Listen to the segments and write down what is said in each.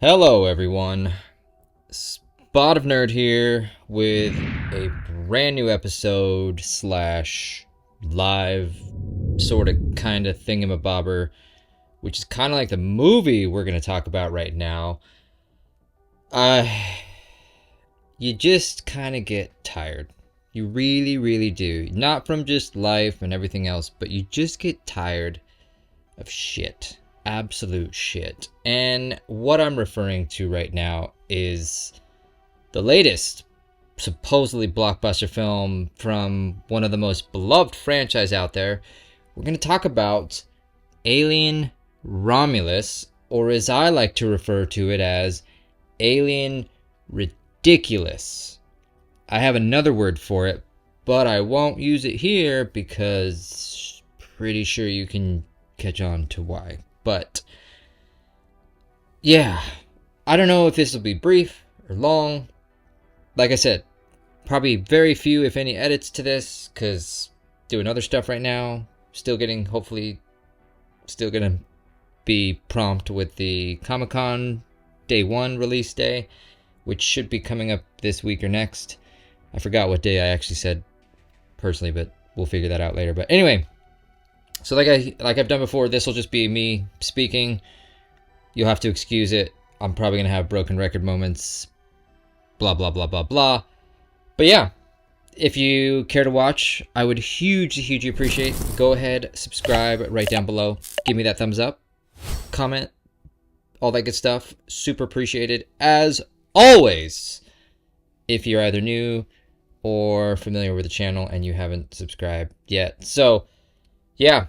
Hello, everyone. Spot of Nerd here with a brand new episode slash live sort of kind of thingamabobber, which is kind of like the movie we're going to talk about right now. Uh, you just kind of get tired. You really, really do. Not from just life and everything else, but you just get tired of shit. Absolute shit. And what I'm referring to right now is the latest supposedly blockbuster film from one of the most beloved franchise out there. We're going to talk about Alien Romulus, or as I like to refer to it as Alien Ridiculous. I have another word for it, but I won't use it here because pretty sure you can catch on to why. But yeah, I don't know if this will be brief or long. Like I said, probably very few, if any, edits to this, because doing other stuff right now. Hopefully, still gonna be prompt with the Comic-Con Day 1 release day, which should be coming up this week or next. I forgot what day I actually said personally, but we'll figure that out later. But anyway, so like I've done before, this will just be me speaking. You'll have to excuse it. I'm probably gonna have broken record moments. Blah blah blah blah blah. But yeah, if you care to watch, I would hugely appreciate. Go ahead, subscribe right down below. Give me that thumbs up, comment, all that good stuff. Super appreciated as always. If you're either new or familiar with the channel and you haven't subscribed yet. So yeah,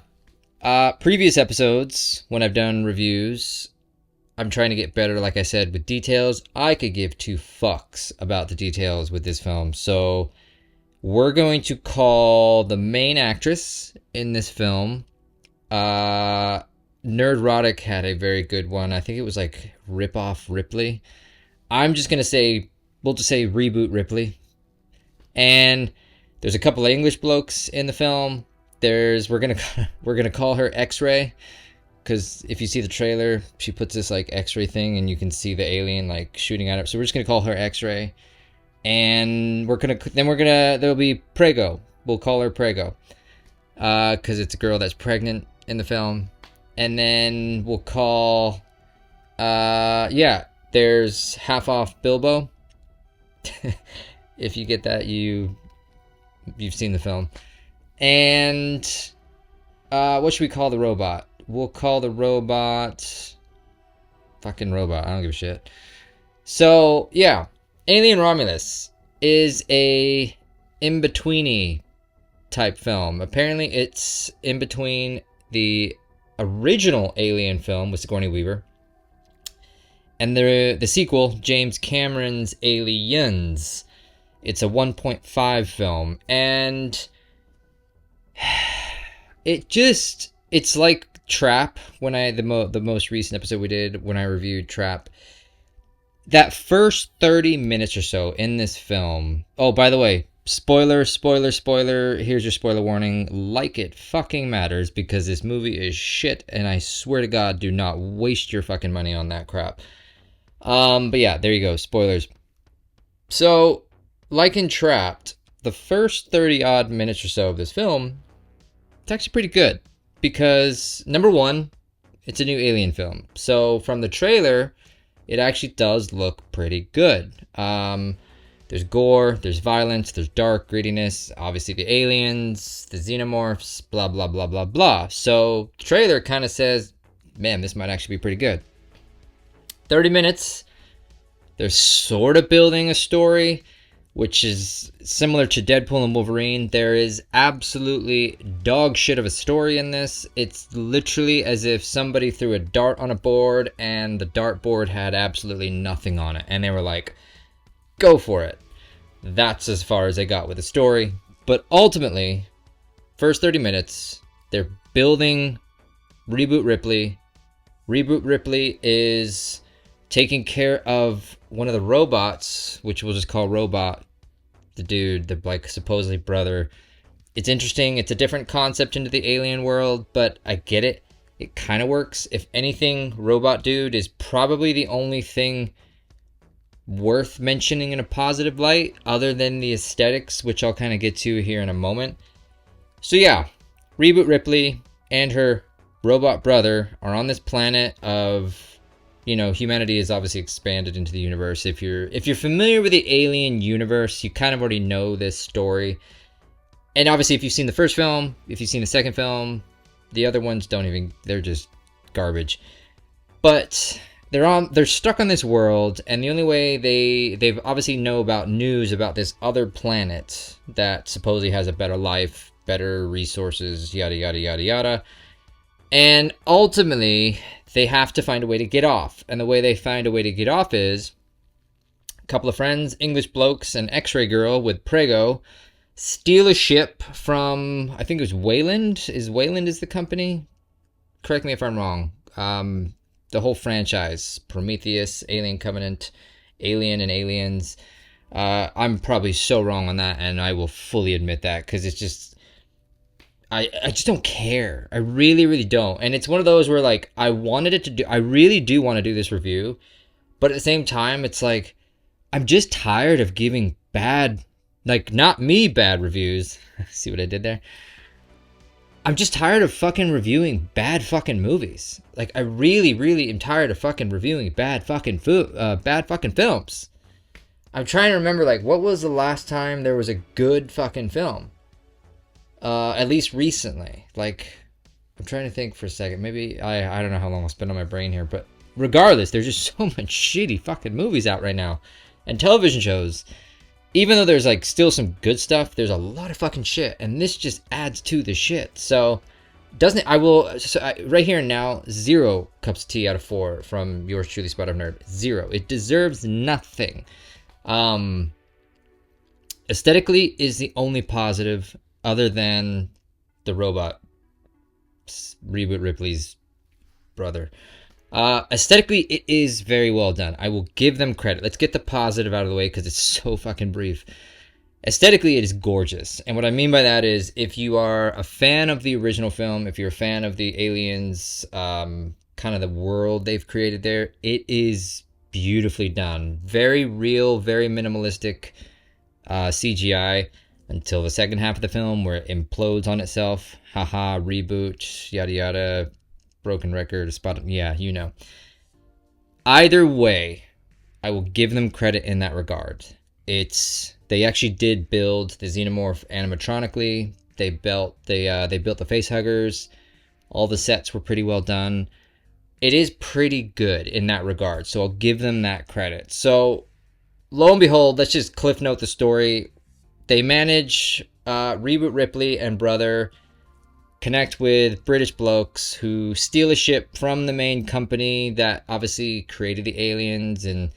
previous episodes when I've done reviews, I'm trying to get better, like I said, with details. I could give two fucks about the details with this film. So we're going to call the main actress in this film, Nerdrotic had a very good one. I think it was like Rip Off Ripley. I'm just going to say, we'll just say Reboot Ripley. And there's a couple of English blokes in the film. We're gonna call her X-Ray, because if you see the trailer, she puts this like X-ray thing, and you can see the alien like shooting at her. So we're just gonna call her X-Ray, and there'll be Prego. We'll call her Prego, because it's a girl that's pregnant in the film, and then we'll call there's Half Off Bilbo. If you get that, you've seen the film. And what should we call the robot? We'll call the robot fucking robot. I don't give a shit. So yeah, Alien Romulus is a in-betweeny type film. Apparently it's in between the original Alien film with Sigourney Weaver and the sequel, James Cameron's Aliens. It's a 1.5 film, and it's like Trap. When the most recent episode we did, when I reviewed Trap, that first 30 minutes or so in this film. Oh, by the way, spoiler, here's your spoiler warning. Like it fucking matters, because this movie is shit, and I swear to God, do not waste your fucking money on that crap. But yeah, there you go, spoilers. So, like in Trapped, the first 30 odd minutes or so of this film, it's actually pretty good, because number one, it's a new Alien film. So from the trailer, it actually does look pretty good. There's gore, there's violence, there's dark grittiness, obviously the aliens, the xenomorphs, blah blah blah blah blah. So the trailer kind of says, man, this might actually be pretty good. 30 minutes, they're sort of building a story, which is similar to Deadpool and Wolverine. There is absolutely dog shit of a story in this. It's literally as if somebody threw a dart on a board and the dartboard had absolutely nothing on it. And they were like, go for it. That's as far as they got with the story. But ultimately, first 30 minutes, they're building Reboot Ripley. Reboot Ripley is taking care of one of the robots, which we'll just call Robot, the dude, the like supposedly brother. It's interesting. It's a different concept into the alien world, but I get it. it kind of works. If anything, Robot Dude is probably the only thing worth mentioning in a positive light, other than the aesthetics, which I'll kind of get to here in a moment. So yeah, Reboot Ripley and her robot brother are on this planet of, you know, humanity is obviously expanded into the universe. If you're familiar with the Alien universe, you kind of already know this story. And obviously, if you've seen the first film, if you've seen the second film, the other ones they're just garbage. But they're stuck on this world, and the only way they've obviously know about news about this other planet that supposedly has a better life, better resources, yada yada yada yada. And ultimately, they have to find a way to get off. And the way they find a way to get off is a couple of friends, English blokes, an X-ray girl with Prego, steal a ship from, I think it was Wayland. Wayland is the company? Correct me if I'm wrong. The whole franchise, Prometheus, Alien Covenant, Alien and Aliens. I'm probably so wrong on that, and I will fully admit that, because it's just, I just don't care. I really, really don't. And it's one of those where, like, I really do want to do this review, but at the same time, it's like, I'm just tired of giving bad, like, not me bad reviews. See what I did there? I'm just tired of fucking reviewing bad fucking movies. Like, I really, really am tired of fucking reviewing bad fucking films. I'm trying to remember, like, what was the last time there was a good fucking film? At least recently. Like, I'm trying to think for a second. Maybe, I don't know how long I'll spend on my brain here, but regardless, there's just so much shitty fucking movies out right now. And television shows, even though there's, like, still some good stuff, there's a lot of fucking shit, and this just adds to the shit. So, right here and now, 0 cups of tea out of 4 from yours truly, Spot of Nerd. 0. It deserves nothing. Aesthetically is the only positive, other than the robot, Reboot Ripley's brother. Aesthetically, it is very well done. I will give them credit. Let's get the positive out of the way, because it's so fucking brief. Aesthetically, it is gorgeous. And what I mean by that is, if you are a fan of the original film, if you're a fan of the Aliens, kind of the world they've created there, it is beautifully done. Very real, very minimalistic CGI, until the second half of the film, where it implodes on itself. Haha, reboot, yada yada. Broken record, spot, yeah, you know. Either way, I will give them credit in that regard. They actually did build the xenomorph animatronically. They built the facehuggers. All the sets were pretty well done. It is pretty good in that regard, so I'll give them that credit. So, lo and behold, let's just cliff note the story. They manage, Reboot Ripley and brother connect with British blokes who steal a ship from the main company that obviously created the aliens, and,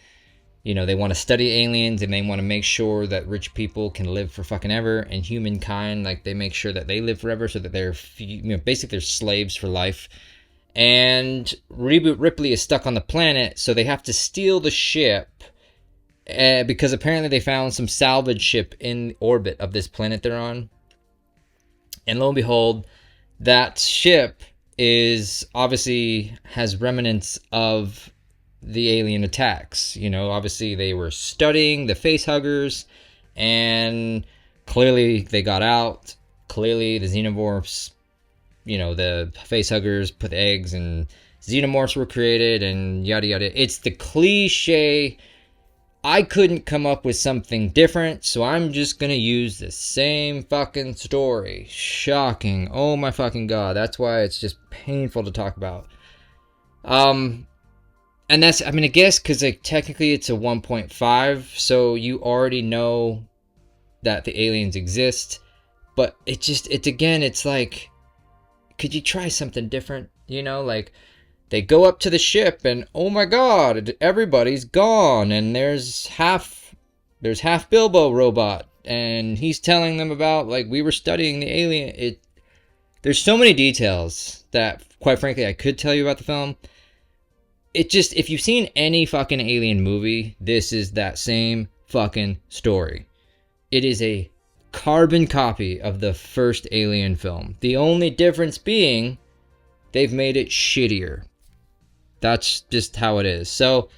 you know, they want to study aliens, and they want to make sure that rich people can live for fucking ever, and humankind, like, they make sure that they live forever, so that they're, you know, basically they're slaves for life. And Reboot Ripley is stuck on the planet, so they have to steal the ship, because apparently they found some salvage ship in orbit of this planet they're on. And lo and behold, that ship is obviously has remnants of the alien attacks. You know, obviously they were studying the facehuggers, and clearly they got out. Clearly the xenomorphs, you know, the facehuggers put eggs, and xenomorphs were created, and yada yada. It's the cliche. I couldn't come up with something different, so I'm just gonna use the same fucking story. Shocking. Oh my fucking god. That's why it's just painful to talk about. And that's, I mean, I guess, because, like, technically it's a 1.5, so you already know that the aliens exist, but it's like, could you try something different? You know, like, they go up to the ship, and oh my god, everybody's gone, and there's half Bilbo robot, and he's telling them about, like, we were studying the alien. There's so many details that, quite frankly, I could tell you about the film. It just, if you've seen any fucking alien movie, this is that same fucking story. It is a carbon copy of the first Alien film. The only difference being they've made it shittier. That's just how it is. So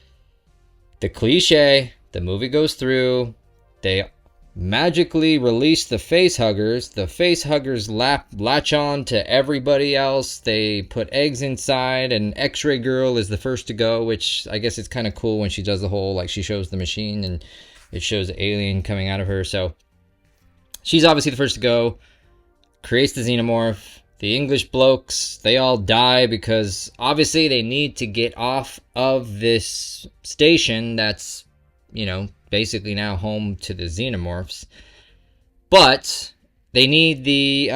the cliche, the movie goes through, they magically release the face huggers. The face huggers latch on to everybody else. They put eggs inside, and X-Ray Girl is the first to go, which I guess it's kind of cool when she does the whole, like, she shows the machine and it shows the alien coming out of her. So she's obviously the first to go, creates the xenomorph. The English blokes, they all die because obviously they need to get off of this station that's, you know, basically now home to the xenomorphs. But they need the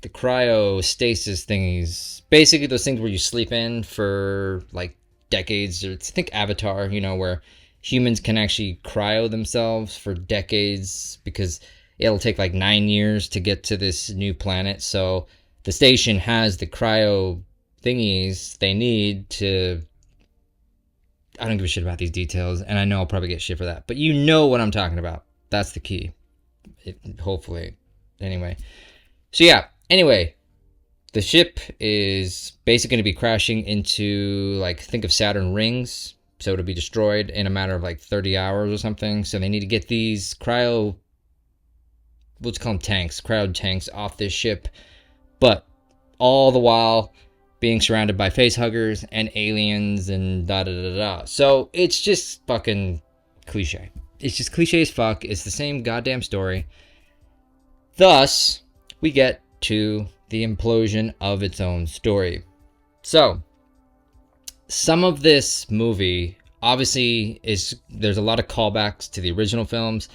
cryostasis thingies. Basically those things where you sleep in for like decades. I think Avatar, you know, where humans can actually cryo themselves for decades because it'll take like 9 years to get to this new planet. So the station has the cryo thingies they need to... I don't give a shit about these details, and I know I'll probably get shit for that. But you know what I'm talking about. That's the key. Hopefully. Anyway. So yeah. Anyway. The ship is basically going to be crashing into, like, think of Saturn rings. So it'll be destroyed in a matter of like 30 hours or something. So they need to get these cryo... let's call them tanks, cryo tanks, off this ship, but all the while being surrounded by facehuggers and aliens and da-da-da-da. So it's just fucking cliche. It's just cliche as fuck. It's the same goddamn story. Thus, we get to the implosion of its own story. So, some of this movie, obviously, there's a lot of callbacks to the original films.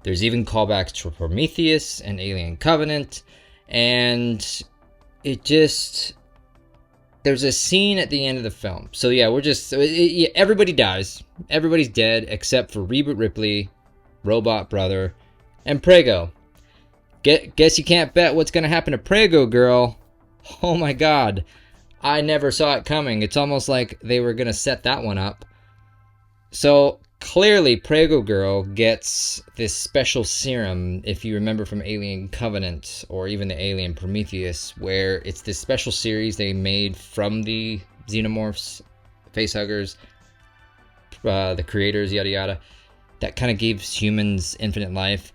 There's even callbacks to Prometheus and Alien Covenant. And it just... there's a scene at the end of the film. So yeah, everybody dies. Everybody's dead except for Reboot Ripley, Robot Brother, and Prego. Guess you can't bet what's going to happen to Prego Girl. Oh my god. I never saw it coming. It's almost like they were going to set that one up. So... clearly, Prego Girl gets this special serum, if you remember from Alien Covenant, or even the Alien Prometheus, where it's this special series they made from the xenomorphs, facehuggers, the creators, yada yada, that kind of gives humans infinite life.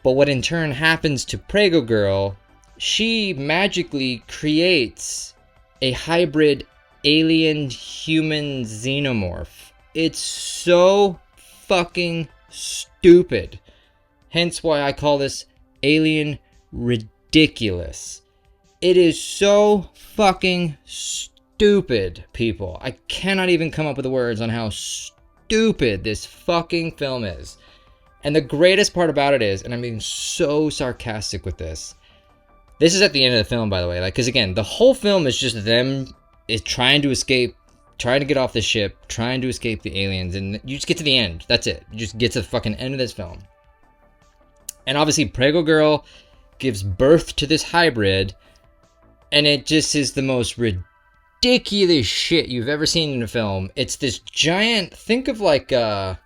But what in turn happens to Prego Girl, she magically creates a hybrid alien-human xenomorph. It's so fucking stupid. Hence why I call this Alien ridiculous. It is so fucking stupid, people. I cannot even come up with the words on how stupid this fucking film is. And the greatest part about it is, and I'm being so sarcastic with this, this is at the end of the film, by the way, like, because again, the whole film is just them trying to escape, trying to get off the ship, trying to escape the aliens, and you just get to the end. That's it. You just get to the fucking end of this film. And obviously, Prego Girl gives birth to this hybrid, and it just is the most ridiculous shit you've ever seen in a film. It's this giant, think of like, the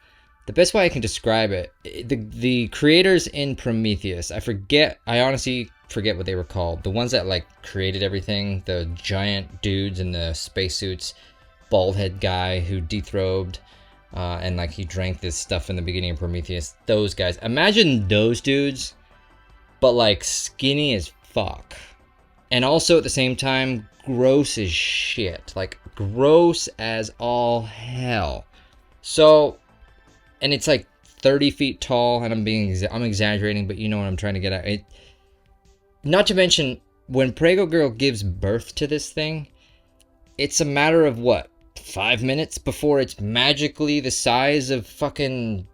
best way I can describe it, the creators in Prometheus, I honestly forget what they were called. The ones that like created everything, the giant dudes in the spacesuits, bald head guy who dethroned, and like he drank this stuff in the beginning of Prometheus. Those guys. Imagine those dudes, but like skinny as fuck. And also at the same time, gross as shit. Like gross as all hell. So, and it's like 30 feet tall, and I'm exaggerating, but you know what I'm trying to get at. Not to mention, when Prego Girl gives birth to this thing, it's a matter of what? 5 minutes before it's magically the size of fucking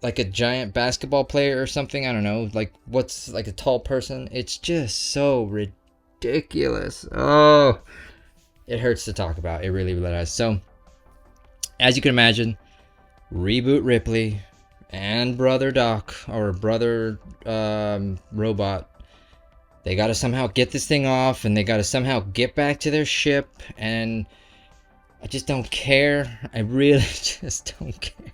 like a giant basketball player or something. I don't know, like what's like a tall person. It's just so ridiculous. Oh, it hurts to talk about. It really does. So, as you can imagine, Reboot Ripley and Brother Doc, or Brother Robot, they gotta somehow get this thing off, and they gotta somehow get back to their ship, and I just don't care. I really just don't care.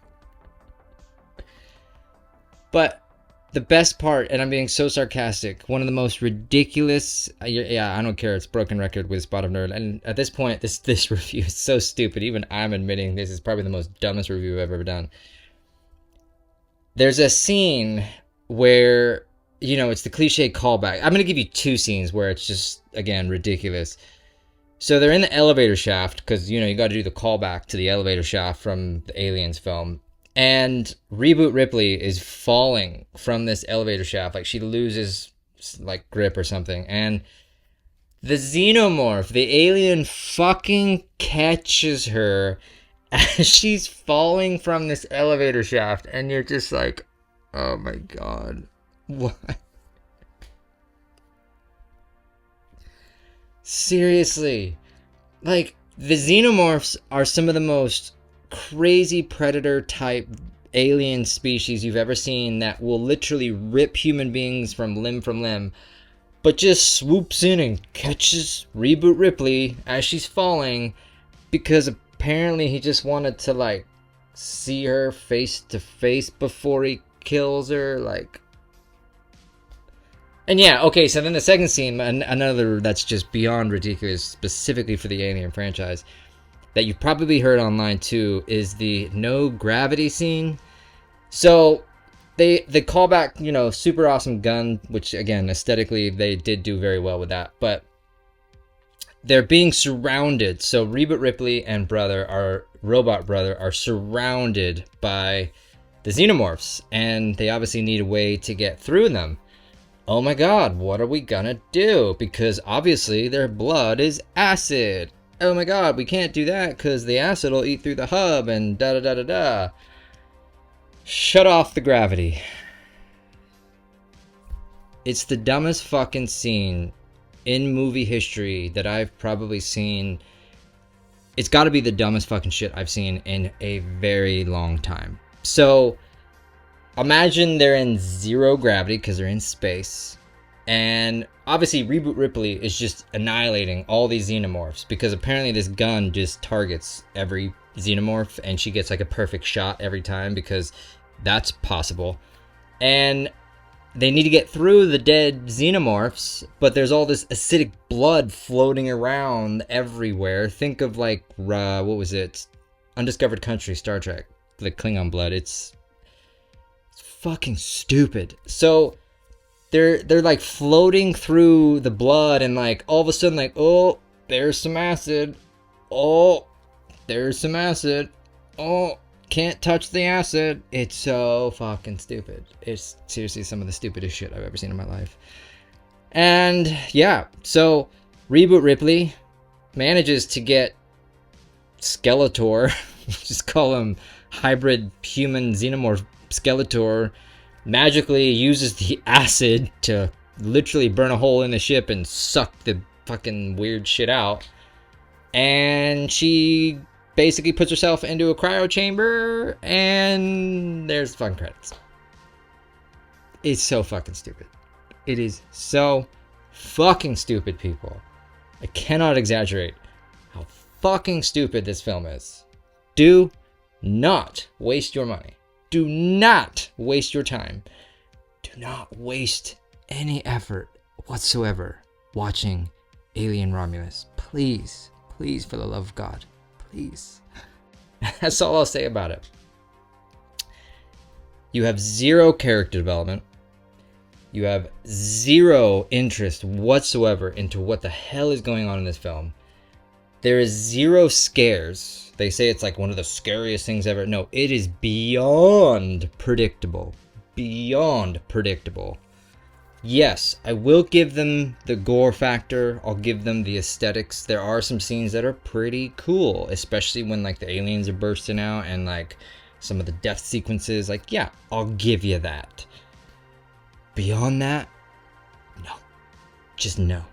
But the best part, and I'm being so sarcastic, one of the most ridiculous, yeah, I don't care, it's broken record with Spot of Nerd, and at this point, this review is so stupid, even I'm admitting this is probably the most dumbest review I've ever done. There's a scene where, it's the cliche callback. I'm going to give you two scenes where it's just, again, ridiculous. So they're in the elevator shaft, because, you got to do the callback to the elevator shaft from the Aliens film. And Reboot Ripley is falling from this elevator shaft. Like, she loses, like, grip or something. And the xenomorph, the alien, fucking catches her as she's falling from this elevator shaft. And you're just like, oh my god. What? Seriously. Like, the xenomorphs are some of the most crazy predator type alien species you've ever seen that will literally rip human beings from limb, but just swoops in and catches Reboot Ripley as she's falling because apparently he just wanted to, like, see her face to face before he kills her, like. And yeah, okay, so then the second scene, another that's just beyond ridiculous, specifically for the Alien franchise, that you've probably heard online too, is the no gravity scene. So they call back, super awesome gun, which again, aesthetically, they did do very well with that, but they're being surrounded. So Reboot Ripley and robot brother, are surrounded by the xenomorphs, and they obviously need a way to get through them. Oh my god, what are we gonna do? Because obviously their blood is acid. Oh my god, we can't do that because the acid will eat through the hub and da-da-da-da-da. Shut off the gravity. It's the dumbest fucking scene in movie history that I've probably seen. It's gotta be the dumbest fucking shit I've seen in a very long time. So, imagine they're in zero gravity because they're in space. And obviously Reboot Ripley is just annihilating all these xenomorphs because apparently this gun just targets every xenomorph and she gets like a perfect shot every time because that's possible. And they need to get through the dead xenomorphs, but there's all this acidic blood floating around everywhere. Think of like, what was it? Undiscovered Country, Star Trek. The Klingon blood. It's fucking stupid. So they're like floating through the blood and like all of a sudden like, oh, there's some acid. Oh, there's some acid. Oh, can't touch the acid. It's so fucking stupid. It's seriously some of the stupidest shit I've ever seen in my life. And yeah, so Reboot Ripley manages to get Skeletor, just call him hybrid human xenomorph Skeletor, magically uses the acid to literally burn a hole in the ship and suck the fucking weird shit out. And she basically puts herself into a cryo chamber, and there's the fucking credits. It's so fucking stupid. It is so fucking stupid, people. I cannot exaggerate how fucking stupid this film is. Do not waste your money. Do not waste your time. Do not waste any effort whatsoever watching Alien Romulus. Please, please, for the love of God, please. That's all I'll say about it. You have zero character development. You have zero interest whatsoever into what the hell is going on in this film. There is zero scares. They say it's like one of the scariest things ever. No, it is beyond predictable. Beyond predictable. Yes, I will give them the gore factor. I'll give them the aesthetics. There are some scenes that are pretty cool, especially when like the aliens are bursting out and like some of the death sequences. Like, yeah, I'll give you that. Beyond that, no. Just no.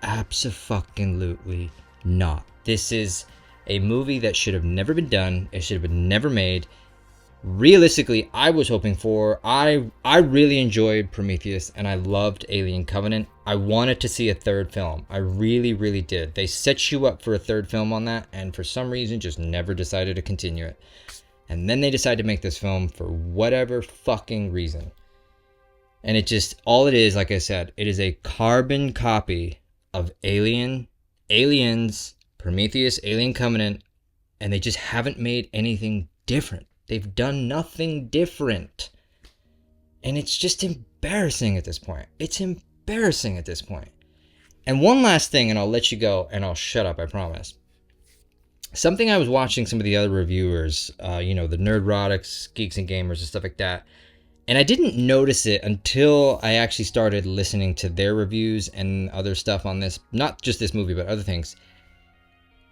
Abso-fucking-lutely not. This is a movie that should have never been done. It should have been never made. Realistically, I was hoping for... I really enjoyed Prometheus, and I loved Alien Covenant. I wanted to see a third film. I really, really did. They set you up for a third film on that, and for some reason just never decided to continue it. And then they decided to make this film for whatever fucking reason. And it just, all it is, like I said, it is a carbon copy of Aliens, Prometheus, Alien Covenant, and they just haven't made anything different. They've done nothing different. And it's just embarrassing at this point. It's embarrassing at this point. And one last thing, and I'll let you go, and I'll shut up, I promise. Something I was watching some of the other reviewers, the Nerdrotics, Geeks and Gamers, and stuff like that. And I didn't notice it until I actually started listening to their reviews and other stuff on this. Not just this movie, but other things.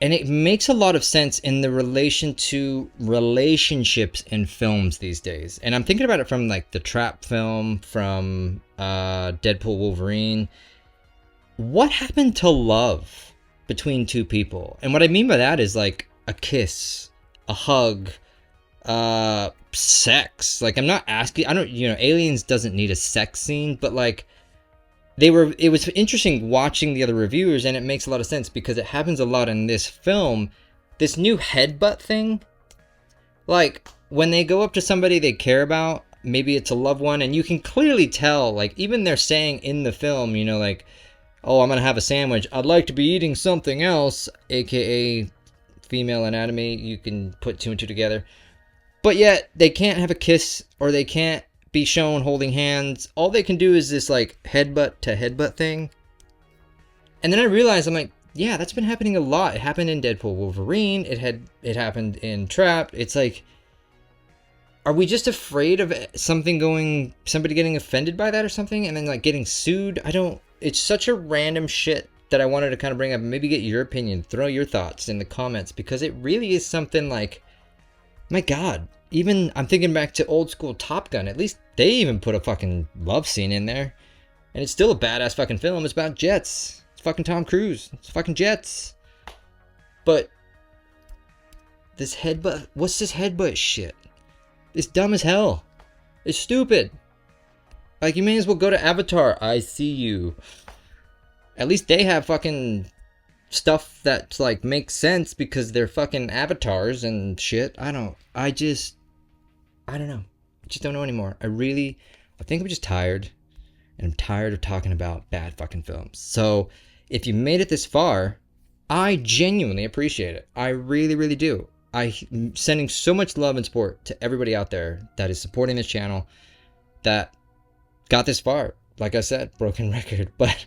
And it makes a lot of sense in the relation to relationships in films these days. And I'm thinking about it from like the Trap film, from Deadpool Wolverine. What happened to love between two people? And what I mean by that is like a kiss, a hug, sex. Like, I'm not asking, Aliens doesn't need a sex scene, but like it was interesting watching the other reviewers, and it makes a lot of sense because it happens a lot in this film. This new headbutt thing, like when they go up to somebody they care about, maybe it's a loved one, and you can clearly tell, like even they're saying in the film, like, oh, I'm gonna have a sandwich, I'd like to be eating something else, aka female anatomy. You can put two and two together. But yet, they can't have a kiss, or they can't be shown holding hands. All they can do is this, like, headbutt to headbutt thing. And then I realized, I'm like, yeah, that's been happening a lot. It happened in Deadpool Wolverine. It happened in Trapped. It's like, are we just afraid of somebody getting offended by that or something, and then, like, getting sued? It's such a random shit that I wanted to kind of bring up and maybe get your opinion. Throw your thoughts in the comments, because it really is something like, my God, even I'm thinking back to old school Top Gun. At least they even put a fucking love scene in there. And it's still a badass fucking film. It's about jets. It's fucking Tom Cruise. It's fucking jets. But this headbutt, what's this headbutt shit? It's dumb as hell. It's stupid. Like, you may as well go to Avatar. I see you. At least they have fucking stuff that's like makes sense because they're fucking avatars and shit. I don't know. I just don't know anymore. I think I'm just tired, and I'm tired of talking about bad fucking films. So if you made it this far, I genuinely appreciate it. I really, really do. I'm sending so much love and support to everybody out there that is supporting this channel, that got this far. Like I said, broken record, but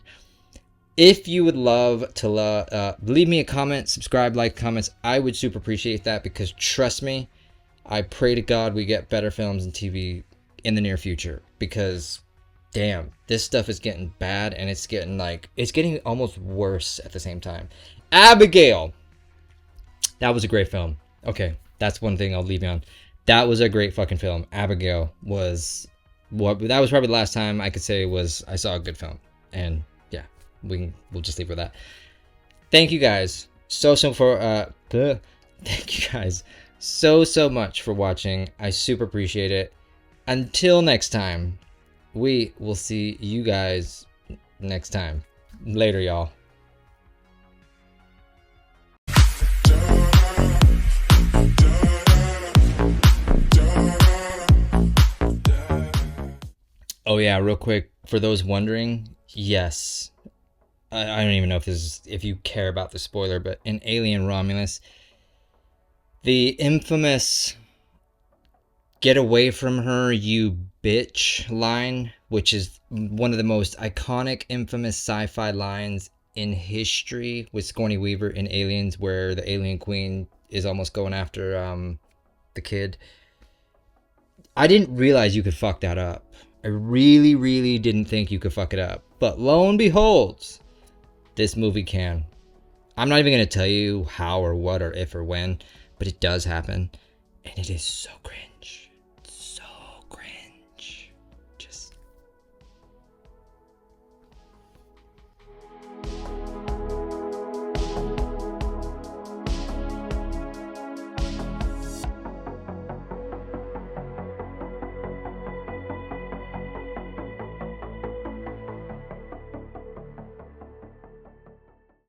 if you would love to leave me a comment, subscribe, like, comments, I would super appreciate that, because trust me, I pray to God we get better films and TV in the near future, because damn, this stuff is getting bad, and it's getting almost worse at the same time. Abigail, that was a great film. Okay, that's one thing I'll leave you on. That was a great fucking film. Abigail was that was probably the last time I could say I saw a good film. And we'll just leave it with that. Thank you guys thank you guys so much for watching. I super appreciate it. Until next time, we will see you guys next time. Later, y'all. Oh yeah, real quick, for those wondering, yes, I don't even know if you care about the spoiler, but in Alien Romulus, the infamous "get away from her, you bitch" line, which is one of the most iconic, infamous sci-fi lines in history, with Sigourney Weaver in Aliens, where the alien queen is almost going after the kid. I didn't realize you could fuck that up. I really, really didn't think you could fuck it up. But lo and behold, this movie can. I'm not even going to tell you how or what or if or when, but it does happen. And it is so cringe.